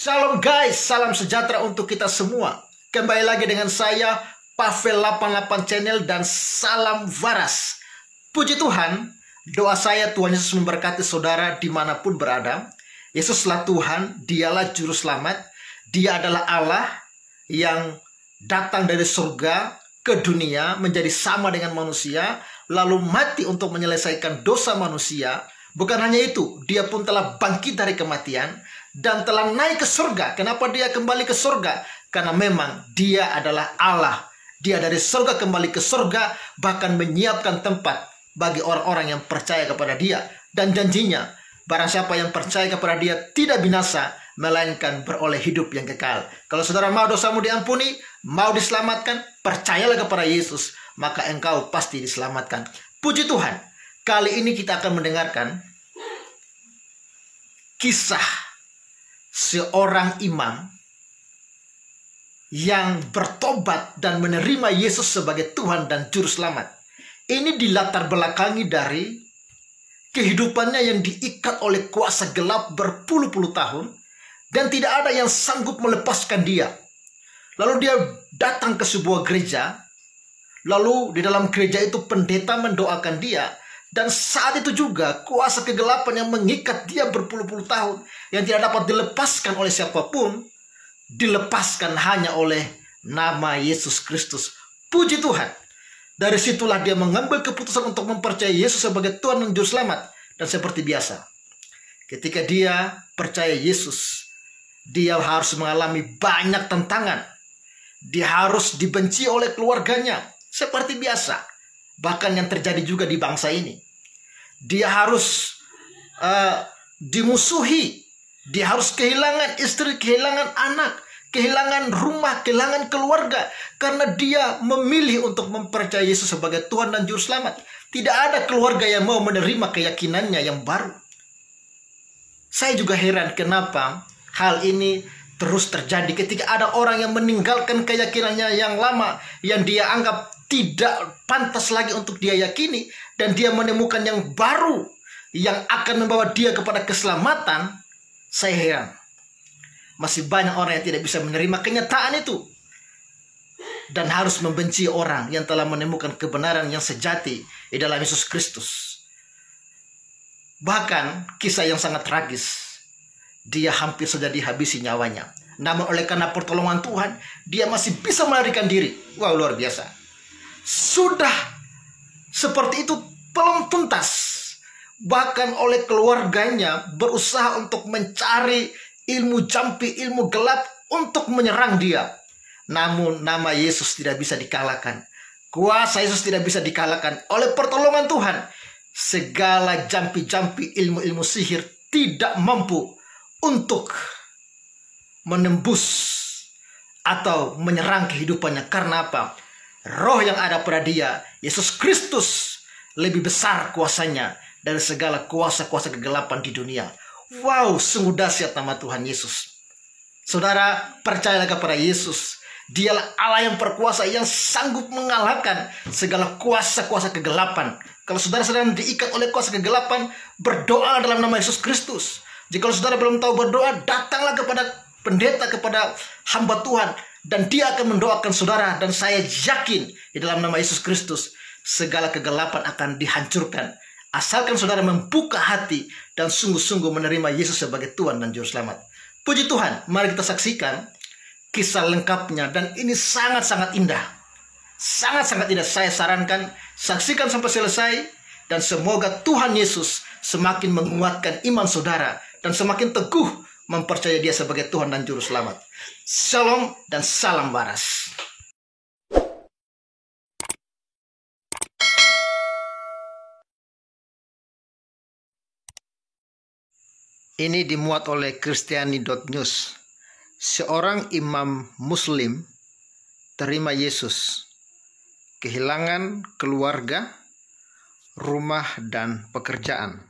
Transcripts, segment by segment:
Shalom guys, salam sejahtera untuk kita semua. Kembali lagi dengan saya, Pavel 88 Channel, dan salam waras. Puji Tuhan, doa saya Tuhan Yesus memberkati saudara dimanapun berada. Yesuslah Tuhan, dialah Juru Selamat. Dia adalah Allah yang datang dari surga ke dunia menjadi sama dengan manusia, lalu mati untuk menyelesaikan dosa manusia. Bukan hanya itu, dia pun telah bangkit dari kematian dan telah naik ke surga. Kenapa dia kembali ke surga? Karena memang dia adalah Allah. Dia dari surga kembali ke surga, bahkan menyiapkan tempat bagi orang-orang yang percaya kepada dia. Dan janjinya, barang siapa yang percaya kepada dia tidak binasa, melainkan beroleh hidup yang kekal. Kalau saudara mau dosamu diampuni, mau diselamatkan, percayalah kepada Yesus, maka engkau pasti diselamatkan. Puji Tuhan, kali ini kita akan mendengarkan kisah seorang imam yang bertobat dan menerima Yesus sebagai Tuhan dan Juru Selamat. Ini dilatar belakangi dari kehidupannya yang diikat oleh kuasa gelap berpuluh-puluh tahun dan tidak ada yang sanggup melepaskan dia. Lalu dia datang ke sebuah gereja, lalu di dalam gereja itu pendeta mendoakan dia. Dan saat itu juga kuasa kegelapan yang mengikat dia berpuluh-puluh tahun, yang tidak dapat dilepaskan oleh siapapun, dilepaskan hanya oleh nama Yesus Kristus. Puji Tuhan. Dari situlah dia mengambil keputusan untuk mempercayai Yesus sebagai Tuhan dan Juru Selamat. Dan seperti biasa, ketika dia percaya Yesus, dia harus mengalami banyak tantangan. Dia harus dibenci oleh keluarganya, seperti biasa. Bahkan yang terjadi juga di bangsa ini. Dia harus dimusuhi. Dia harus kehilangan istri, kehilangan anak, kehilangan rumah, kehilangan keluarga. Karena dia memilih untuk mempercayai Yesus sebagai Tuhan dan Juru Selamat. Tidak ada keluarga yang mau menerima keyakinannya yang baru. Saya juga heran kenapa hal ini terus terjadi ketika ada orang yang meninggalkan keyakinannya yang lama, yang dia anggap tidak pantas lagi untuk dia yakini, dan dia menemukan yang baru yang akan membawa dia kepada keselamatan. Saya heran, masih banyak orang yang tidak bisa menerima kenyataan itu dan harus membenci orang yang telah menemukan kebenaran yang sejati di dalam Yesus Kristus. Bahkan kisah yang sangat tragis, dia hampir saja dihabisi nyawanya. Namun oleh karena pertolongan Tuhan, dia masih bisa melarikan diri. Wow, luar biasa. Sudah seperti itu belum tuntas. Bahkan oleh keluarganya berusaha untuk mencari ilmu jampi, ilmu gelap untuk menyerang dia. Namun nama Yesus tidak bisa dikalahkan. Kuasa Yesus tidak bisa dikalahkan. Oleh pertolongan Tuhan, segala jampi-jampi ilmu-ilmu sihir tidak mampu untuk menembus atau menyerang kehidupannya. Karena apa? Roh yang ada pada dia, Yesus Kristus, lebih besar kuasanya dari segala kuasa-kuasa kegelapan di dunia. Wow, sungguh dahsyat nama Tuhan Yesus. Saudara, percayalah kepada Yesus. Dialah Allah yang berkuasa, yang sanggup mengalahkan segala kuasa-kuasa kegelapan. Kalau saudara sedang diikat oleh kuasa kegelapan, berdoa dalam nama Yesus Kristus. Jika saudara belum tahu berdoa, datanglah kepada pendeta, kepada hamba Tuhan, dan dia akan mendoakan saudara. Dan saya yakin di dalam nama Yesus Kristus, segala kegelapan akan dihancurkan. Asalkan saudara membuka hati dan sungguh-sungguh menerima Yesus sebagai Tuhan dan Juru Selamat. Puji Tuhan, mari kita saksikan kisah lengkapnya. Dan ini sangat-sangat indah. Sangat-sangat indah. Saya sarankan, saksikan sampai selesai. Dan semoga Tuhan Yesus semakin menguatkan iman saudara dan semakin teguh mempercayai dia sebagai Tuhan dan Juru Selamat. Shalom dan salam waras. Ini dimuat oleh Kristiani.news. Seorang imam muslim terima Yesus, kehilangan keluarga, rumah, dan pekerjaan.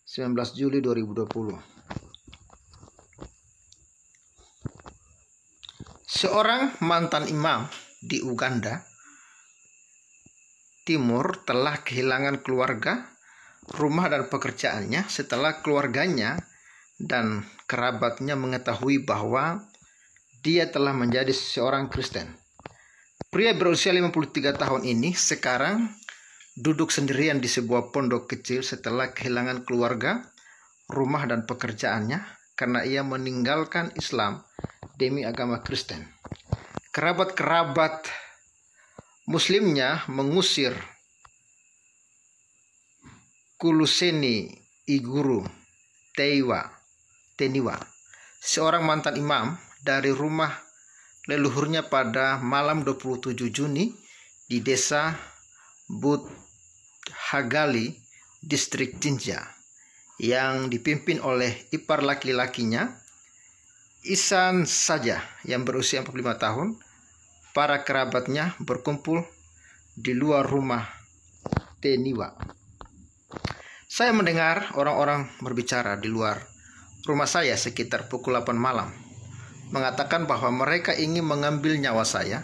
19 Juli 2020. Seorang mantan imam di Uganda Timur telah kehilangan keluarga, rumah, dan pekerjaannya setelah keluarganya dan kerabatnya mengetahui bahwa dia telah menjadi seorang Kristen. Pria berusia 53 tahun ini sekarang duduk sendirian di sebuah pondok kecil setelah kehilangan keluarga, rumah, dan pekerjaannya karena ia meninggalkan Islam demi agama Kristen. Kerabat-kerabat Muslimnya mengusir Kuluseni Iguru Teniwa, seorang mantan imam, dari rumah leluhurnya pada malam 27 Juni di desa Budhagali, distrik Jinja, yang dipimpin oleh ipar laki-lakinya, Ihsan saja, yang berusia 45 tahun. Para kerabatnya berkumpul di luar rumah Teniwa. Saya mendengar orang-orang berbicara di luar rumah saya sekitar pukul 8 malam, mengatakan bahwa mereka ingin mengambil nyawa saya.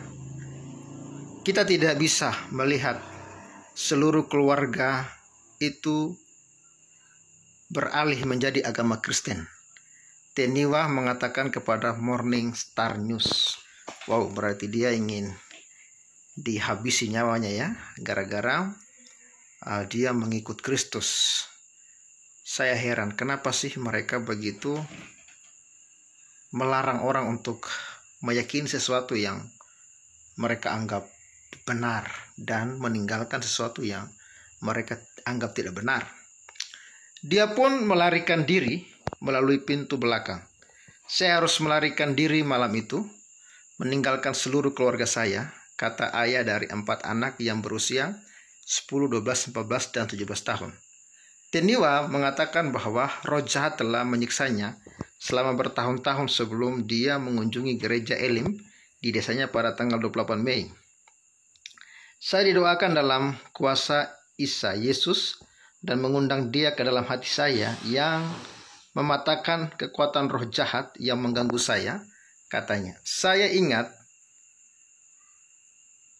Kita tidak bisa melihat seluruh keluarga itu beralih menjadi agama Kristen, Teniwa mengatakan kepada Morning Star News. Wow, berarti dia ingin dihabisi nyawanya ya, gara-gara dia mengikut Kristus. Saya heran, kenapa sih mereka begitu melarang orang untuk meyakini sesuatu yang mereka anggap benar dan meninggalkan sesuatu yang mereka anggap tidak benar. Dia pun melarikan diri melalui pintu belakang. Saya harus melarikan diri malam itu, meninggalkan seluruh keluarga saya, kata ayah dari 4 anak yang berusia 10, 12, 14, dan 17 tahun. Teniwa mengatakan bahwa roh jahat telah menyiksanya selama bertahun-tahun sebelum dia mengunjungi gereja Elim di desanya pada tanggal 28 Mei. Saya didoakan dalam kuasa Isa Yesus dan mengundang dia ke dalam hati saya yang mematahkan kekuatan roh jahat yang mengganggu saya, katanya. Saya ingat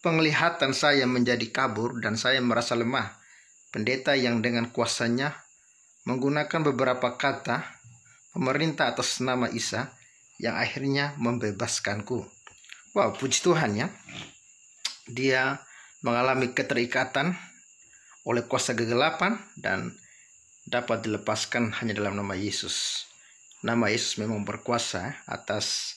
penglihatan saya menjadi kabur dan saya merasa lemah. Pendeta yang dengan kuasanya menggunakan beberapa kata pemerintah atas nama Isa yang akhirnya membebaskanku. Wow, puji Tuhan ya. Dia mengalami keterikatan oleh kuasa kegelapan dan dapat dilepaskan hanya dalam nama Yesus. Nama Yesus memang berkuasa atas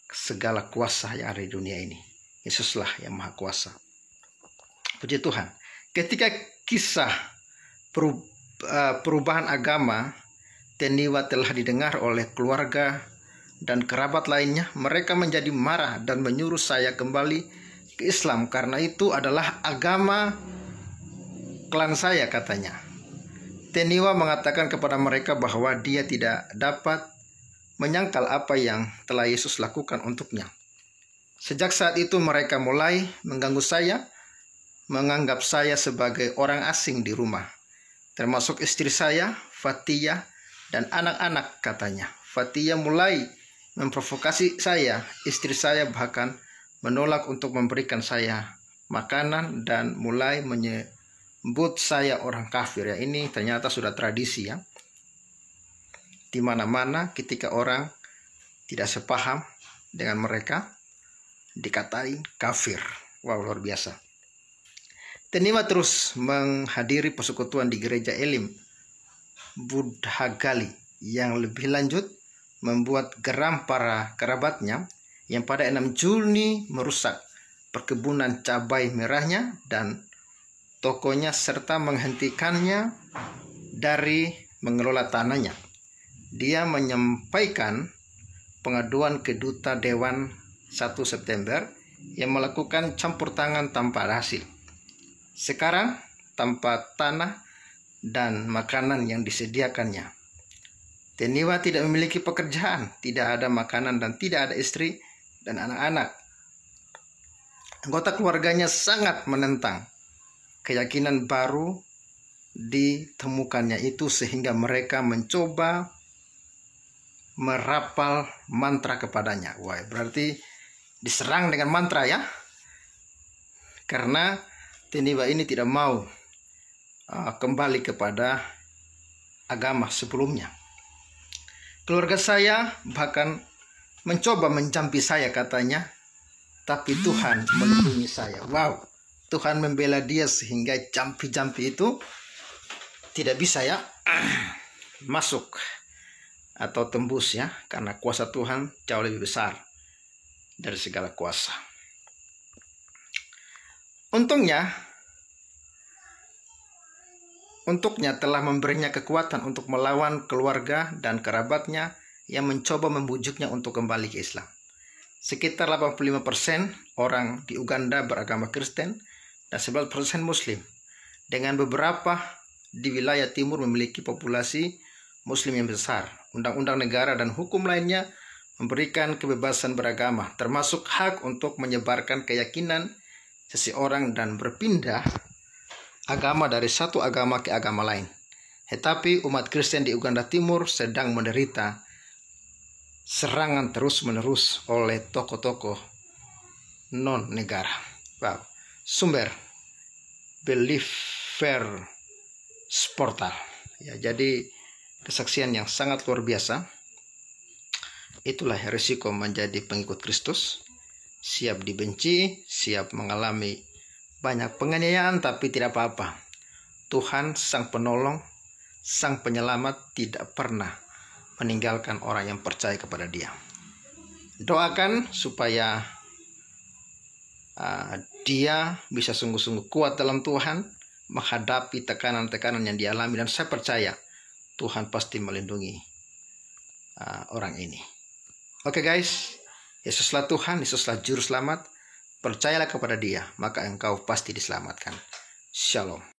segala kuasa yang ada di dunia ini. Yesuslah yang maha kuasa. Puji Tuhan. Ketika kisah perubahan agama Teniwa telah didengar oleh keluarga dan kerabat lainnya, mereka menjadi marah dan menyuruh saya kembali ke Islam karena itu adalah agama klan saya, katanya. Teniwa mengatakan kepada mereka bahwa dia tidak dapat menyangkal apa yang telah Yesus lakukan untuknya. Sejak saat itu mereka mulai mengganggu saya, menganggap saya sebagai orang asing di rumah, termasuk istri saya, Fatia, dan anak-anak, katanya. Fatia mulai memprovokasi saya, istri saya bahkan menolak untuk memberikan saya makanan dan mulai menyebut saya orang kafir. Ya, ini ternyata sudah tradisi ya. Di mana-mana ketika orang tidak sepaham dengan mereka dikatai kafir. Wow, luar biasa. Teniwa terus menghadiri persekutuan di gereja Elim Budhagali yang lebih lanjut membuat geram para kerabatnya yang pada 6 Juni merusak perkebunan cabai merahnya dan tokonya serta menghentikannya dari mengelola tanahnya. Dia menyampaikan pengaduan ke Duta Dewan 1 September yang melakukan campur tangan tanpa hasil. Sekarang tanpa tanah dan makanan yang disediakannya, Teniwa tidak memiliki pekerjaan, tidak ada makanan dan tidak ada istri dan anak-anak. Anggota keluarganya sangat menentang keyakinan baru ditemukannya itu sehingga mereka mencoba merapal mantra kepadanya. Wah, berarti diserang dengan mantra ya. Karena Teniwa ini tidak mau kembali kepada agama sebelumnya. Keluarga saya bahkan mencoba mencampi saya katanya, tapi Tuhan melindungi saya. Wow, Tuhan membela dia sehingga campi-campi itu tidak bisa ya masuk atau tembus ya, karena kuasa Tuhan jauh lebih besar dari segala kuasa. Untuknya telah memberinya kekuatan untuk melawan keluarga dan kerabatnya yang mencoba membujuknya untuk kembali ke Islam. Sekitar 85% orang di Uganda beragama Kristen dan 11% Muslim, dengan beberapa di wilayah timur memiliki populasi Muslim yang besar. Undang-undang negara dan hukum lainnya memberikan kebebasan beragama, termasuk hak untuk menyebarkan keyakinan seseorang dan berpindah agama dari satu agama ke agama lain. Tetapi umat Kristen di Uganda Timur sedang menderita serangan terus-menerus oleh tokoh-tokoh non-negara. Wow. Sumber Believer Portal. Ya, jadi kesaksian yang sangat luar biasa. Itulah risiko menjadi pengikut Kristus. Siap dibenci, siap mengalami banyak penganiayaan, tapi tidak apa-apa. Tuhan Sang Penolong, Sang Penyelamat tidak pernah meninggalkan orang yang percaya kepada Dia. Doakan supaya dia bisa sungguh-sungguh kuat dalam Tuhan, menghadapi tekanan-tekanan yang dialami, dan saya percaya Tuhan pasti melindungi orang ini. Oke guys, Yesuslah Tuhan, Yesuslah Juru Selamat. Percayalah kepada Dia, maka engkau pasti diselamatkan. Shalom.